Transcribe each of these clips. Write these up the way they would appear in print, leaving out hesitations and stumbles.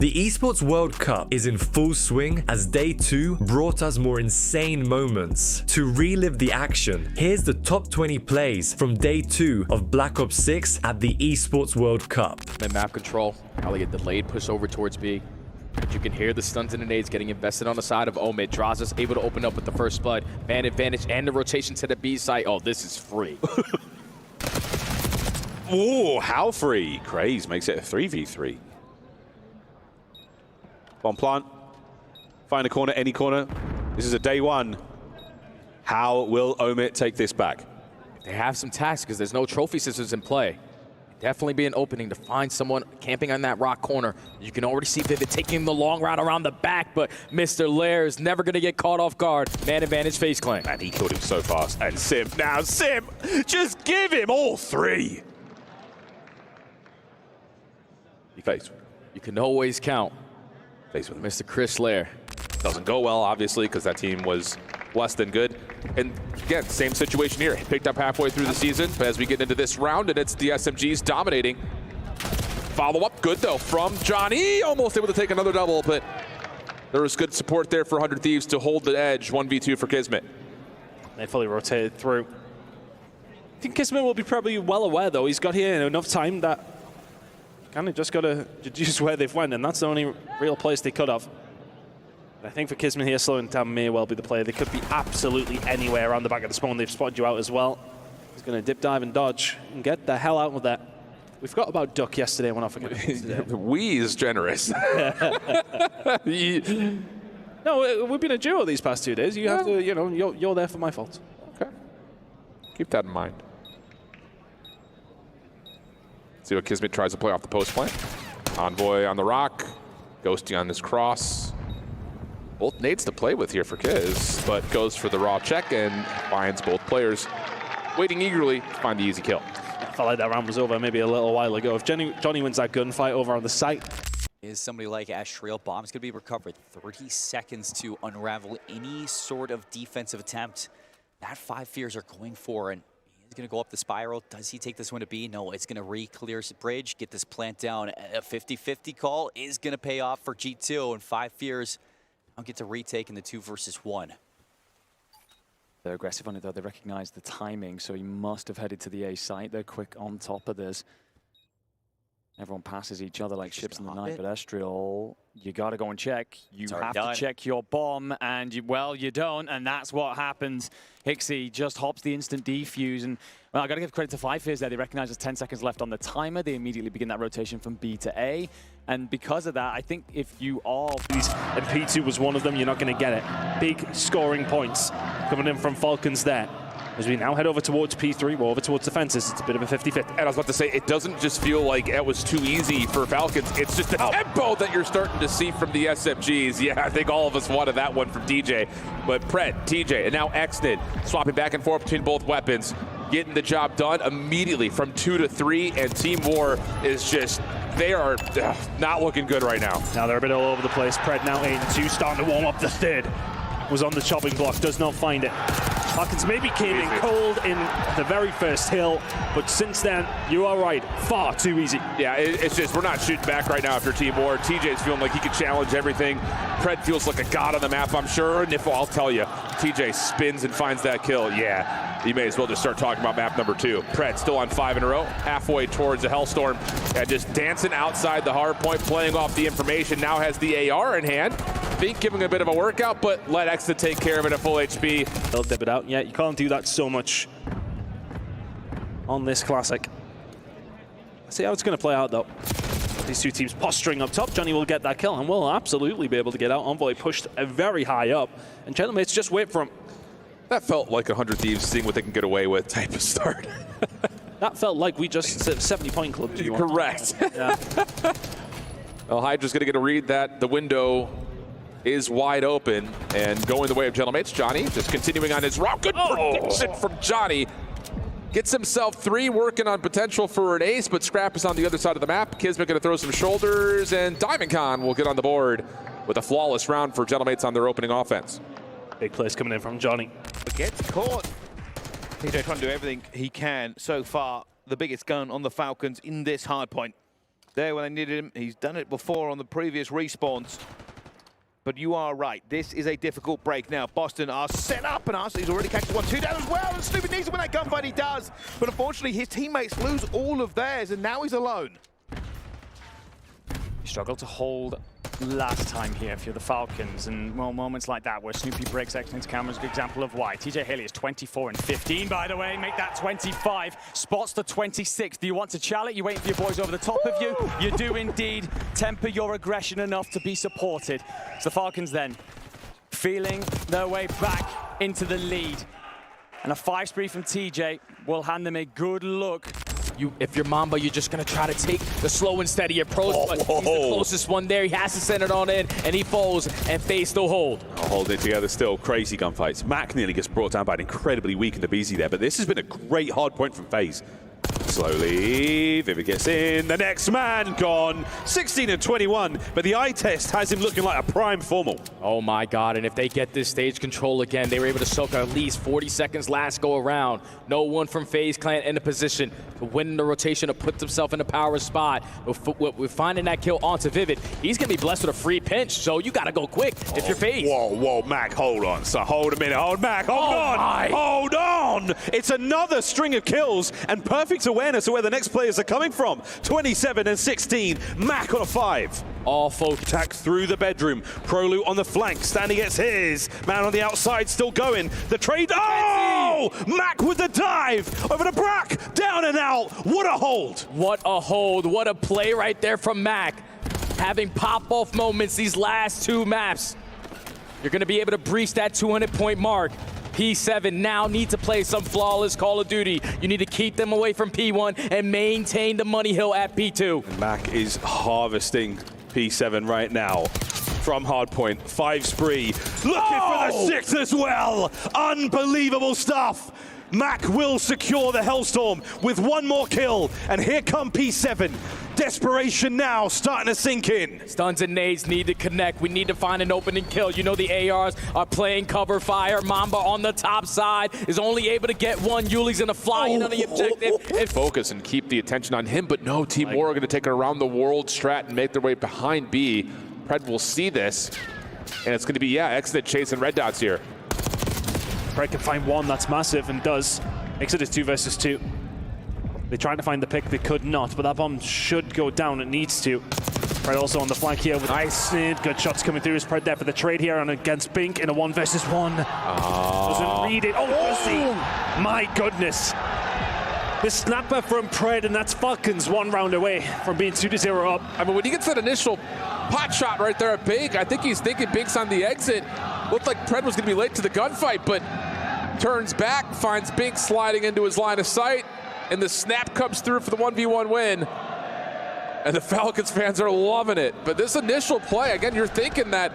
The Esports World Cup is in full swing as Day 2 brought us more insane moments. To relive the action, here's the top 20 plays from Day 2 of Black Ops 6 at the Esports World Cup. Map control, probably get delayed push over towards B. But you can hear the stuns and the nades getting invested on the side of OMIT. Drazah's able to open up with the first blood. Man advantage and the rotation to the B site. Oh, this is free. Ooh, how free? Craze makes it a 3v3. Bomb plant. Find a corner, any corner. This is a Day 1. How will OMIT take this back? They have some tasks because there's no trophy scissors in play. Definitely be an opening to find someone camping on that rock corner. You can already see Vivid taking the long route around the back, but Mr. Lair is never going to get caught off guard. Man advantage FaZe claim. And he killed him so fast. And Sim, now Sim, just give him all three. FaZe. You can always count. FaZe with Mr. Chris Lair. Doesn't go well, obviously, because that team was less than good. And again, same situation here. Picked up halfway through the season, but as we get into this round, and it's the SMGs dominating. Follow-up, good though, from Johnny. Almost able to take another double, but there was good support there for 100 Thieves to hold the edge. 1v2 for Kismet. They fully rotated through. I think Kismet will be probably well aware, though. He's got here enough time that kind of just got to deduce where they've went, and that's the only real place they could have. I think for Kismet here, slowing down may well be the play. They could be absolutely anywhere around the back of the spawn. They've spotted you out as well. He's going to dip, dive, and dodge and get the hell out of that. We forgot about Duck yesterday. We're not forgetting today. We is generous. No, we've been a duo these past 2 days. You have to, you know, you're there for my fault. Okay. Keep that in mind. See what Kismet tries to play off the post plant. Envoy on the rock. Ghosty on this cross. Both nades to play with here for Kiz, but goes for the raw check and finds both players waiting eagerly to find the easy kill. I felt like that round was over maybe a little while ago. If Johnny wins that gunfight over on the site. Is somebody like Ashriel. Bomb's going to be recovered. 30 seconds to unravel any sort of defensive attempt. That 5 fears are going for, and he's going to go up the spiral. Does he take this one to B? No, it's going to re-clear his bridge, get this plant down. A 50-50 call is going to pay off for G2, and 5 fears now get to retake in the 2 versus 1. They're aggressive on it, though. They recognize the timing, so he must have headed to the A site. They're quick on top of this. Everyone passes each other like ships in the night, but Estriel, you got to go and check. You have to check your bomb, and you don't, and that's what happens. Hixie just hops the instant defuse, and well, I got to give credit to 5 fears there. They recognize there's 10 seconds left on the timer. They immediately begin that rotation from B to A, and because of that, I think if you are... And P2 was one of them, you're not going to get it. Big scoring points coming in from Falcons there. As we now head over towards P3, we're over towards the fences. It's a bit of a 50-50. And I was about to say, it doesn't just feel like it was too easy for Falcons. It's just the tempo that you're starting to see from the SMGs. Yeah, I think all of us wanted that one from DJ. But Pred, TJ, and now Xnid swapping back and forth between both weapons, getting the job done immediately from 2 to 3. And Team War is just, they are not looking good right now. Now they're a bit all over the place. Pred now 8 and 2, starting to warm up the third. Was on the chopping block, does not find it. Falcons maybe came in cold in the very first hill, but since then, you are right, far too easy. Yeah, it's just, we're not shooting back right now after Team War. TJ's feeling like he can challenge everything. Pred feels like a god on the map, I'm sure. Niffle, I'll tell you, TJ spins and finds that kill. Yeah, you may as well just start talking about map number 2. Pred still on 5 in a row, halfway towards the Hellstorm. And just dancing outside the hard point, playing off the information, now has the AR in hand. Think giving a bit of a workout, but let Exa take care of it at full HP. They'll dip it out. Yeah, you can't do that so much on this Classic. Let's see how it's going to play out, though. These 2 teams posturing up top. Johnny will get that kill and will absolutely be able to get out. Envoy pushed very high up, and Gentleman's just wait for him. That felt like 100 Thieves seeing what they can get away with type of start. That felt like we just said 70-point club. Correct. Yeah. Well, Hydra's going to get a read that the window is wide open and going the way of Gentlemates. Johnny just continuing on his route. Good prediction from Johnny. Gets himself 3, working on potential for an ace, but Scrap is on the other side of the map. Kismet going to throw some shoulders, and DiamondCon will get on the board with a flawless round for Gentlemates on their opening offense. Big plays coming in from Johnny. But gets caught. TJ trying to do everything he can so far. The biggest gun on the Falcons in this hard point. there when they needed him. He's done it before on the previous respawns. But you are right. This is a difficult break now. Boston are set up, and Arsenal's already catches 1-2 down as well. And Snoopy needs to win that gunfight. He does. But unfortunately, his teammates lose all of theirs, and now he's alone. You struggle to hold last time here if you're the Falcons, and well, moments like that where Snoopy breaks Excellence camera is a good example of why. TJ Haley is 24 and 15, by the way, make that 25, spots the 26. Do you want to challenge it? You waiting for your boys over the top of you? You do indeed. Temper your aggression enough to be supported. So the Falcons then feeling their way back into the lead, and a 5 spree from TJ will hand them a good look. If you're Mamba, you're just going to try to take the slow and steady approach, but he's the closest one there. He has to send it on in, and he falls, and FaZe still hold. Holding it together still. Crazy gunfights. Mac nearly gets brought down by an incredibly weakened Abizi there, but this has been a great hard point from FaZe. Slowly, Vivid gets in. The next man gone. 16 and 21, but the eye test has him looking like a prime formal. Oh my God, and if they get this stage control again, they were able to soak at least 40 seconds last go around. No one from FaZe Clan in a position to win the rotation to put himself in a power spot. We're finding that kill onto Vivid. He's going to be blessed with a free pinch, so you got to go quick if you're FaZe. Whoa, Mac, hold on. So hold a minute. Hold, Mac, hold on. Hold on. It's another string of kills and perfect awareness of where the next players are coming from. 27 and 16. Mac on a 5. All folk Attack through the bedroom. Prolu on the flank. Standing gets his. Man on the outside still going. The trade. Oh! Mac with the dive. Over to Brack. Down and out. What a hold. What a hold. What a play right there from Mac. Having pop-off moments these last 2 maps. You're going to be able to breach that 200-point mark. P7 now need to play some flawless Call of Duty. You need to keep them away from P1 and maintain the money hill at P2. And Mac is harvesting P7 right now from hardpoint. 5 spree. Looking for the 6 as well. Unbelievable stuff. Mac will secure the Hellstorm with 1 more kill. And here come P7. Desperation now starting to sink in. Stuns and nades need to connect. We need to find an opening kill. You know the ARs are playing cover fire. Mamba on the top side is only able to get 1. Yuli's going to fly in on the objective. And focus and keep the attention on him. But no, Team War are going to take it around the world strat and make their way behind B. Pred will see this. And it's going to be, Exit chasing red dots here. Pred can find 1, that's massive, and does. Exit is 2 versus 2. They tried to find the pick, they could not, but that bomb should go down, it needs to. Pred also on the flank here with nice, good shots coming through. Is Pred there for the trade here and against Bink in a 1 versus 1. Doesn't read it. Oh, mercy! My goodness. The snapper from Pred, and that's Falcons 1 round away from being 2-0 up. I mean, when he gets that initial pot shot right there at Bink, I think he's thinking Bink's on the exit. Looked like Pred was going to be late to the gunfight, but turns back, finds Bink sliding into his line of sight, and the snap comes through for the 1v1 win. And the Falcons fans are loving it. But this initial play, again, you're thinking that,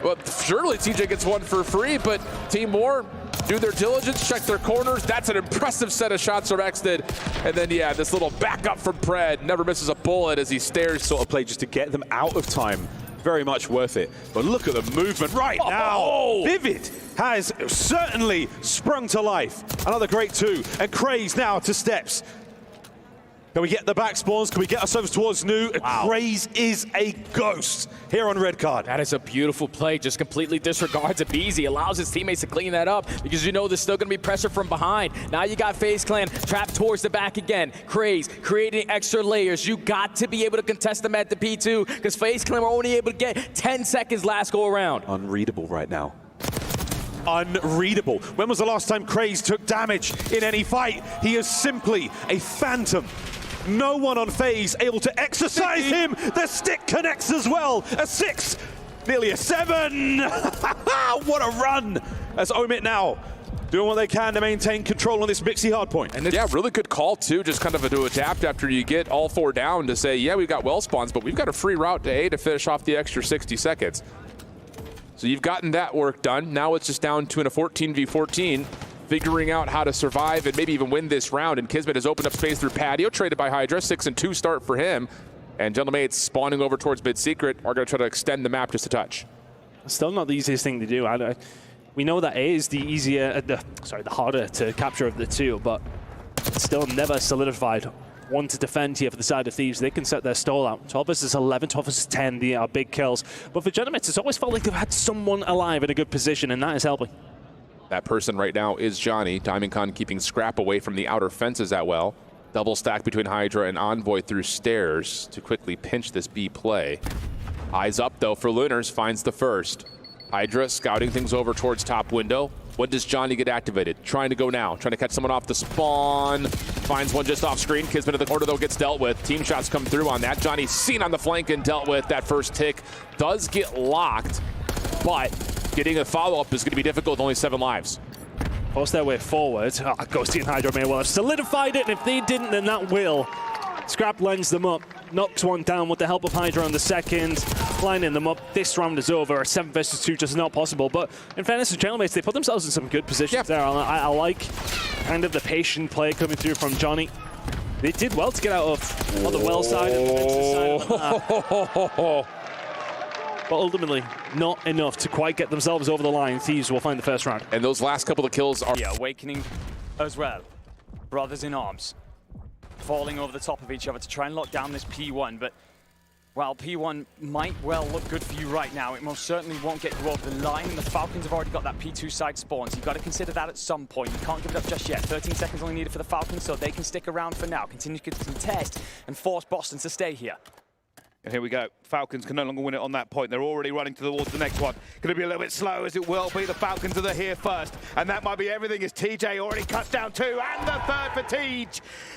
well, surely TJ gets 1 for free, but Team War do their diligence, check their corners. That's an impressive set of shots from Exted. And then, this little backup from Pred. Never misses a bullet as he stares. Sort of play just to get them out of time. Very much worth it. But look at the movement right now. Vivid has certainly sprung to life. Another great 2. And Craze now to steps. Can we get the back spawns? Can we get ourselves towards new? Wow. Craze is a ghost here on red card. That is a beautiful play. Just completely disregards Abizi. Allows his teammates to clean that up because you know there's still going to be pressure from behind. Now you got FaZe Clan trapped towards the back again. Craze creating extra layers. You got to be able to contest them at the P2 because FaZe Clan were only able to get 10 seconds last go around. Unreadable right now. Unreadable. When was the last time Craze took damage in any fight? He is simply a phantom. No one on FaZe able to exercise him. The stick connects as well. A 6, nearly a 7. What a run. As OMIT now doing what they can to maintain control on this Mixie hardpoint. And really good call too, just kind of to adapt after you get all 4 down to say, we've got well spawns, but we've got a free route to A to finish off the extra 60 seconds. So you've gotten that work done. Now it's just down to a 14v14. Figuring out how to survive and maybe even win this round. And Kismet has opened up space through Patio, traded by Hydra. 6 and 2 start for him. And Gentlemates spawning over towards Mid Secret are going to try to extend the map just a touch. Still not the easiest thing to do. We know that A is the easier, the harder to capture of the 2, but it's still never solidified one to defend here for the side of Thieves. They can set their stall out. 12 versus 11, 12 versus 10, they are big kills. But for Genomics, it's always felt like they've had someone alive in a good position, and that is helping. That person right now is Johnny. Diamondcon keeping Scrap away from the outer fences that well. Double stack between Hydra and Envoy through stairs to quickly pinch this B play. Eyes up though for Lunars, finds the first. Hydra scouting things over towards top window. When does Johnny get activated? Trying to go now, trying to catch someone off the spawn. Finds one just off screen. Kismet in the corner though gets dealt with. Team shots come through on that. Johnny seen on the flank and dealt with. That first tick does get locked, but getting a follow-up is going to be difficult with only 7 lives. Force their way forward. Ghosty and Hydra may well have solidified it, and if they didn't, then that will. Scrap lines them up, knocks one down with the help of Hydra on the second, lining them up. This round is over. A 7 versus 2 just not possible. But in fairness to Genomics, they put themselves in some good positions there. I like kind of the patient play coming through from Johnny. They did well to get out of on the well side and the defensive side of the map. But ultimately, not enough to quite get themselves over the line. Thieves will find the first round. And those last couple of kills are... Yeah, Awakening as well. Brothers in arms. Falling over the top of each other to try and lock down this P1, but while P1 might well look good for you right now, it most certainly won't get you over the line. The Falcons have already got that P2 side spawn, so you've got to consider that at some point. You can't give it up just yet. 13 seconds only needed for the Falcons, so they can stick around for now, continue to contest and force Boston to stay here. And here we go. Falcons can no longer win it on that point. They're already running towards the next one. Going to be a little bit slow as it will be. The Falcons are here first. And that might be everything as TJ already cuts down 2. And the third for Tej.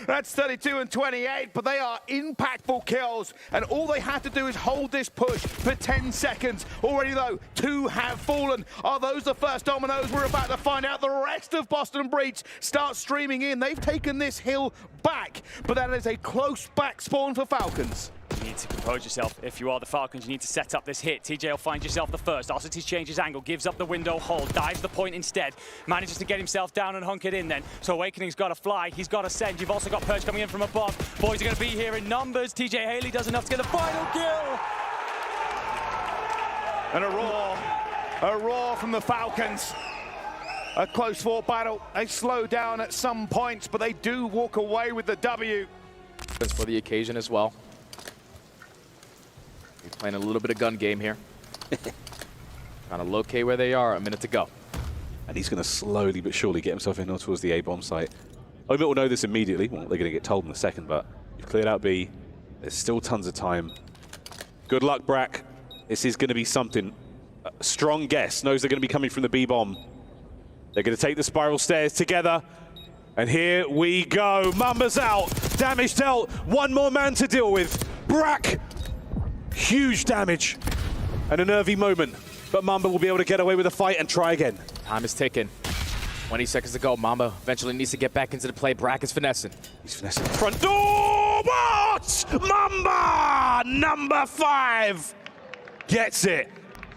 That's 32 and 28. But they are impactful kills. And all they have to do is hold this push for 10 seconds. Already though, 2 have fallen. Are those the first dominoes? We're about to find out. The rest of Boston Breach start streaming in. They've taken this hill back. But that is a close back spawn for Falcons. You need to compose yourself. If you are the Falcons, you need to set up this hit. TJ will find yourself the first. Arcites changes angle, gives up the window hold, dives the point instead. Manages to get himself down and hunkered in then. So Awakening's got to fly, he's got to send. You've also got Purge coming in from above. Boys are going to be here in numbers. TJ Haley does enough to get the final kill. And a roar from the Falcons. A close fought battle. They slow down at some points, but they do walk away with the W. That's for the occasion as well. He's playing a little bit of gun game here. Trying to locate where they are, a minute to go. And he's going to slowly but surely get himself in towards the A-bomb site. OMIT will know this immediately. Well, they're going to get told in a second, but you've cleared out B. There's still tons of time. Good luck, Brack. This is going to be something. A strong guess. Knows they're going to be coming from the B-bomb. They're going to take the spiral stairs together. And here we go. Mamba's out. Damage dealt. One more man to deal with. Brack. Huge damage and a nervy moment, but Mamba will be able to get away with a fight and try again. Time is ticking. 20 seconds to go. Mamba eventually needs to get back into the play. Brack is finessing. He's finessing the front door. What? Mamba, number 5, gets it.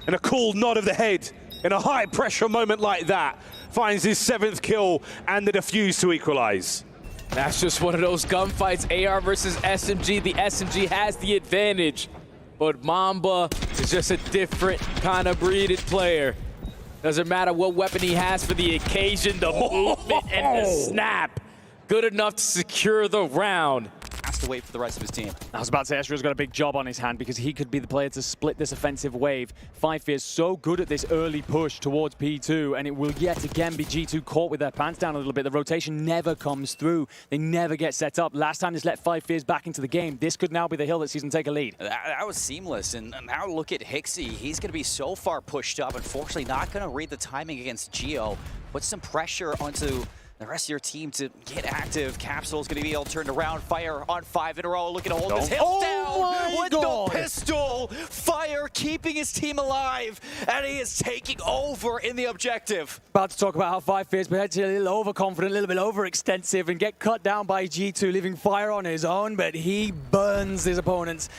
And a cool nod of the head in a high pressure moment like that finds his 7th kill and the defuse to equalize. That's just one of those gunfights. AR versus SMG. The SMG has the advantage. But Mamba is just a different kind of breeded player. Doesn't matter what weapon he has for the occasion, the movement and the snap. Good enough to secure the round. Has to wait for the rest of his team. I was about to say, Ezreal's got a big job on his hand because he could be the player to split this offensive wave. 5 is so good at this early push towards P2, and it will yet again be G2 caught with their pants down a little bit. The rotation never comes through. They never get set up. Last time this let 5 Fears back into the game. This could now be the hill that sees them take a lead. That was seamless, and now look at Hixie. He's going to be so far pushed up. Unfortunately, not going to read the timing against Geo. Put some pressure onto the rest of your team to get active. Capsule's going to be able to turn around. Fire on 5 in a row, looking to hold this hill down with the pistol. Fire keeping his team alive, and he is taking over in the objective. About to talk about how 5 Fears potentially a little overconfident, a little bit overextensive, and get cut down by G2, leaving Fire on his own, but he burns his opponents.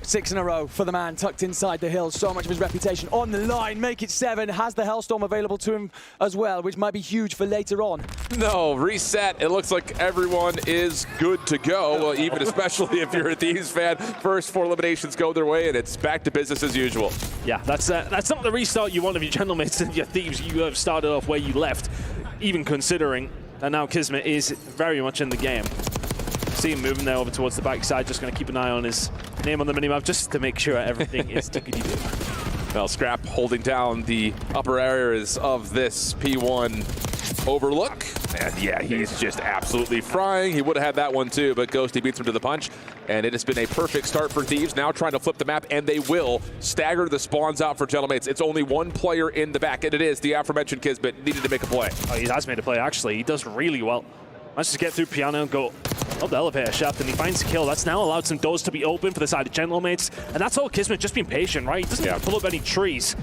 6 in a row for the man tucked inside the hill. So much of his reputation on the line. Make it 7. Has the Hellstorm available to him as well, which might be huge for later on. No, reset. It looks like everyone is good to go, well, even especially if you're a Thieves fan. First 4 eliminations go their way, and it's back to business as usual. Yeah, that's not the restart you want of your Gentlemates and your Thieves. You have started off where you left, even considering that now Kismet is very much in the game. see him moving there over towards the backside. Just going to keep an eye on his name on the minimap just to make sure everything is tickety-boo. Well, Scrap holding down the upper areas of this P1 overlook. And yeah, he's just absolutely frying. He would have had that one too, but Ghosty beats him to the punch. And it has been a perfect start for Thieves. Now trying to flip the map, and they will stagger the spawns out for Gentlemates. It's only one player in the back, and it is the aforementioned Kismet. Needed to make a play. Oh, he has made a play, actually. He does really well. Manages to get through Piano and go up the elevator shaft, and he finds a kill. That's now allowed some doors to be open for the side of Gentlemates. And that's all Kismet, just being patient, right? He doesn't even pull up any trees.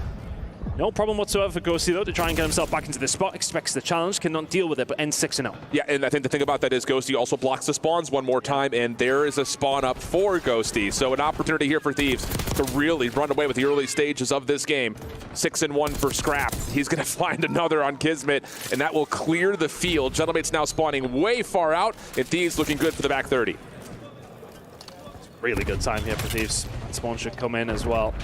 No problem whatsoever for Ghosty, though, to try and get himself back into the spot. Expects the challenge, cannot deal with it, but ends 6-0. Yeah, and I think the thing about that is Ghosty also blocks the spawns one more time, and there is a spawn up for Ghosty. So an opportunity here for Thieves to really run away with the early stages of this game. 6-1 for Scrap. He's going to find another on Kismet, and that will clear the field. Gentlemates now spawning way far out, and Thieves looking good for the back 30. Really good time here for Thieves. Spawn should come in as well.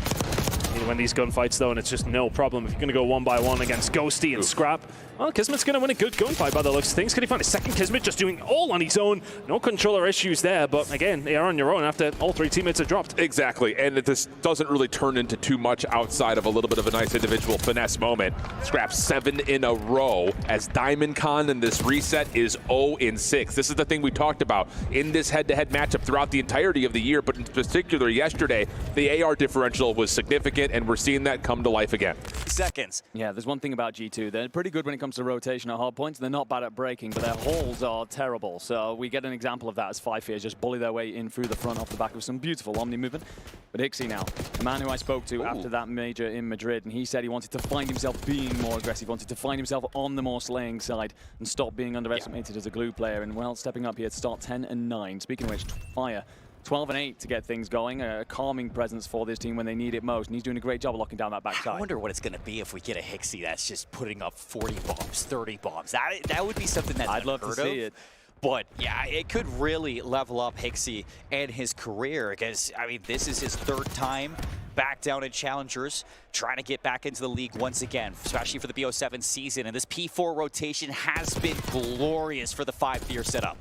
When these gunfights, though, and it's just no problem. If you're going to go 1-by-1 against Ghosty and Scrap, well, Kismet's going to win a good gunfight by the looks of things. Can he find a second Kismet just doing all on his own? No controller issues there, but again, they are on your own after all three teammates are dropped. Exactly, and this doesn't really turn into too much outside of a little bit of a nice individual finesse moment. Scrap 7 in a row as Diamond Con in this reset is 0-6. This is the thing we talked about in this head-to-head matchup throughout the entirety of the year, but in particular yesterday, the AR differential was significant, and we're seeing that come to life again. Seconds. Yeah, there's one thing about G2. They're pretty good when it comes to rotation at hard points. They're not bad at breaking, but their hauls are terrible. So we get an example of that as 5 Fears just bully their way in through the front off the back of some beautiful Omni movement. But Hixie now, a man who I spoke to after that major in Madrid, and he said he wanted to find himself being more aggressive, wanted to find himself on the more slaying side and stop being underestimated as a glue player. And well, stepping up here to start 10-9. Speaking of which, Fire 12-8 to get things going, a calming presence for this team when they need it most, and he's doing a great job of locking down that backside. I wonder what it's going to be if we get a Hixie that's just putting up 40 bombs, 30 bombs. That would be something that's I'd love to see it. But yeah, it could really level up Hixie and his career, because I mean, this is his 3rd time back down in Challengers, trying to get back into the league once again, especially for the BO7 season. And this P4 rotation has been glorious for the 5-tier setup.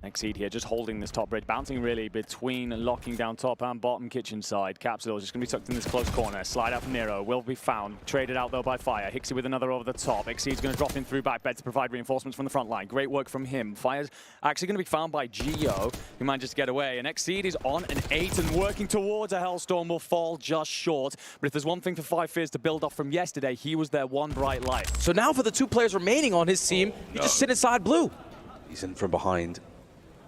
Exceed here, just holding this top bridge, bouncing really between locking down top and bottom kitchen side. Capsule is just going to be tucked in this close corner. Slide out from Nero, will be found. Traded out though by Fire. Hixie with another over the top. Exceed's going to drop in through back bed to provide reinforcements from the front line. Great work from him. Fire's actually going to be found by Geo, who manages to get away. And Exceed is on an 8 and working towards a Hellstorm, will fall just short. But if there's one thing for 5 Fears to build off from yesterday, he was their one bright light. So now for the 2 players remaining on his team, you just sit inside blue. He's in from behind.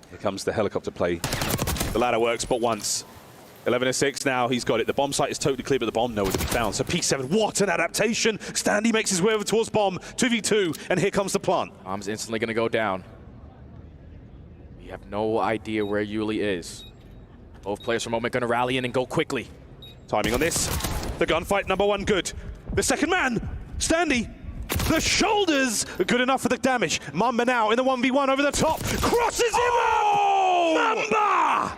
Here comes the helicopter play. The ladder works but once. 11-6 now, he's got it. The bomb site is totally clear, but the bomb nowhere to be found. So P7, what an adaptation! Standy makes his way over towards bomb, 2v2, and here comes the plant. Bomb's instantly going to go down. We have no idea where Yuli is. Both players from OMIT going to rally in and go quickly. Timing on this. The gunfight, number 1, good. The second man, Standy. The shoulders are good enough for the damage. Mamba now in the 1v1 over the top. Crosses him up! Mamba!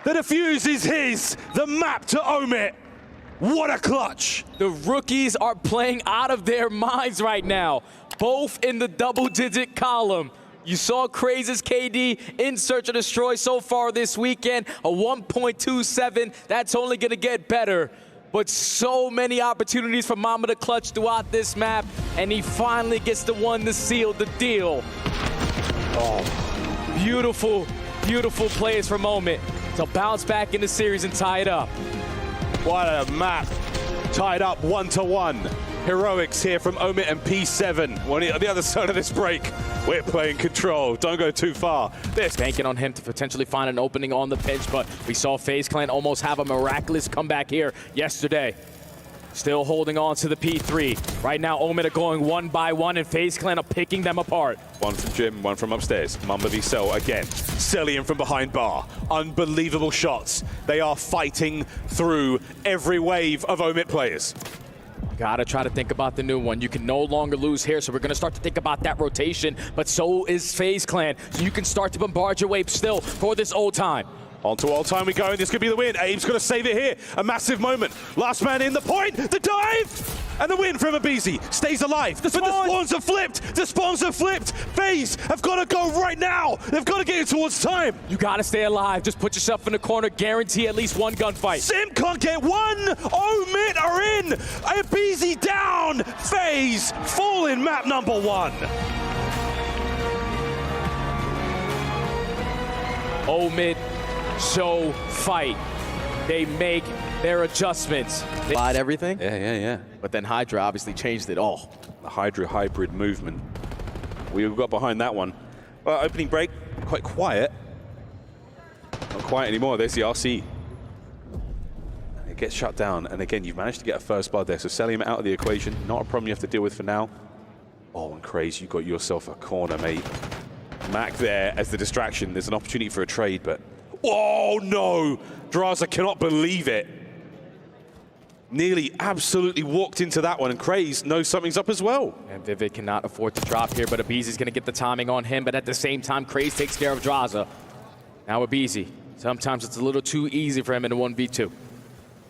The defuse is his. The map to OMIT. What a clutch. The rookies are playing out of their minds right now. Both in the double-digit column. You saw Craze's KD in Search and Destroy so far this weekend. A 1.27. That's only going to get better. But so many opportunities for Mamba to clutch throughout this map, and he finally gets the one to seal the deal. Oh, beautiful, beautiful plays from OMIT to bounce back in the series and tie it up. What a map. Tied up 1-1. Heroics here from OMIT and P7. On the other side of this break, we're playing control. Don't go too far. Banking on him to potentially find an opening on the pinch, but we saw FaZe Clan almost have a miraculous comeback here yesterday. Still holding on to the P3. Right now, OMIT are going 1-by-1, and FaZe Clan are picking them apart. One from Jim, one from upstairs. Mamba v Cell again. Cellian from behind bar. Unbelievable shots. They are fighting through every wave of OMIT players. Gotta try to think about the new one. You can no longer lose here, so we're gonna start to think about that rotation, but so is FaZe Clan. So you can start to bombard your way still for this old time. On to all time we go, and this could be the win. Abe's gonna save it here. A massive moment. Last man in, the point, the dive! And the win from EWC stays alive. But the spawns have flipped. The spawns have flipped. FaZe have got to go right now. They've got to get it towards time. You got to stay alive. Just put yourself in the corner. Guarantee at least one gunfight. Sim can't get one. OMIT are in. EWC down. FaZe fall in map number 1. OMIT show fight. They make their adjustments. They lied everything. Yeah. But then Hydra obviously changed it all. The Hydra hybrid movement. We got behind that one. Well, opening break, quite quiet. Not quiet anymore. There's the RC. It gets shut down. And again, you've managed to get a first blood there. So selling him out of the equation, not a problem you have to deal with for now. Oh, and Craze, you got yourself a corner, mate. Mac there as the distraction. There's an opportunity for a trade, but... Oh, no! Draza cannot believe it. Nearly absolutely walked into that one, and Craze knows something's up as well. And Vivid cannot afford to drop here, but EWC's going to get the timing on him, but at the same time, Craze takes care of Draza. Now EWC. Sometimes it's a little too easy for him in a 1v2.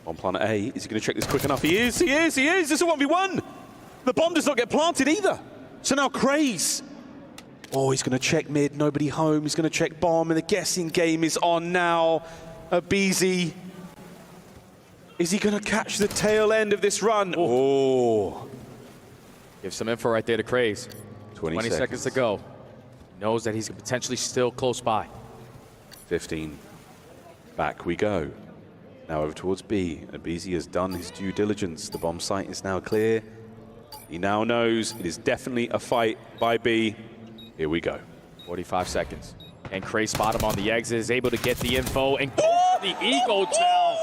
On planet A, is he going to check this quick enough? He is! This is a 1v1! The bomb does not get planted either. So now Craze. Oh, he's going to check mid, nobody home. He's going to check bomb, and the guessing game is on now. EWC. Is he going to catch the tail end of this run? Oh. Give some info right there to Craze. 20 seconds to go. He knows that he's potentially still close by. 15. Back we go. Now over towards B. EWC has done his due diligence. The bomb site is now clear. He now knows it is definitely a fight by B. Here we go. 45 seconds. And Craze spot him on the exit, is able to get the info and go the ego tell.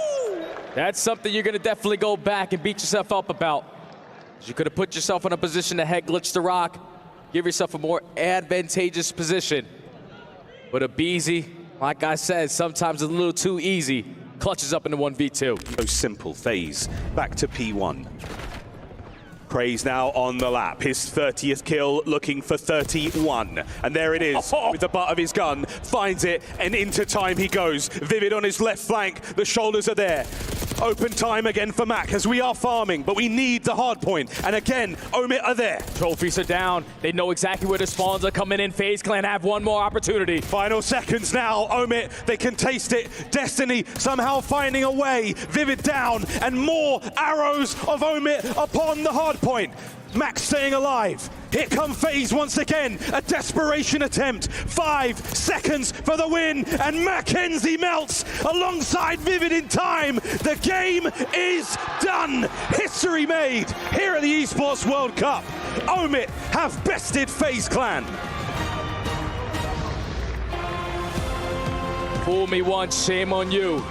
That's something you're going to definitely go back and beat yourself up about. You could have put yourself in a position to head glitch the rock, give yourself a more advantageous position. But EWC, like I said, sometimes a little too easy, clutches up into 1v2. So simple. FaZe back to P1. Craze now on the lap. His 30th kill, looking for 31. And there it is, with the butt of his gun. Finds it, and into time he goes. Vivid on his left flank. The shoulders are there. Open time again for Mac, as we are farming, but we need the hard point. And again, OMIT are there. Trophies are down. They know exactly where the spawns are coming in. FaZe Clan have one more opportunity. Final seconds now. OMIT, they can taste it. Destiny somehow finding a way. Vivid down, and more arrows of OMIT upon the hard point. Max staying alive. Here come FaZe once again. A desperation attempt. 5 seconds for the win, and Mackenzie melts alongside Vivid in time. The game is done. History made here at the Esports World Cup. OMIT have bested FaZe Clan. Fool me once, shame on you.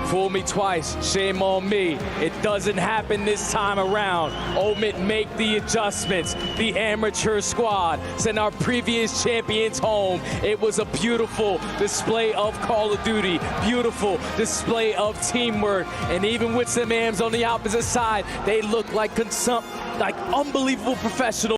Fool me twice, shame on me. It doesn't happen this time around. OMIT make the adjustments. The amateur squad sent our previous champions home. It was a beautiful display of Call of Duty, beautiful display of teamwork, and even with some AMs on the opposite side, they look like unbelievable professionals.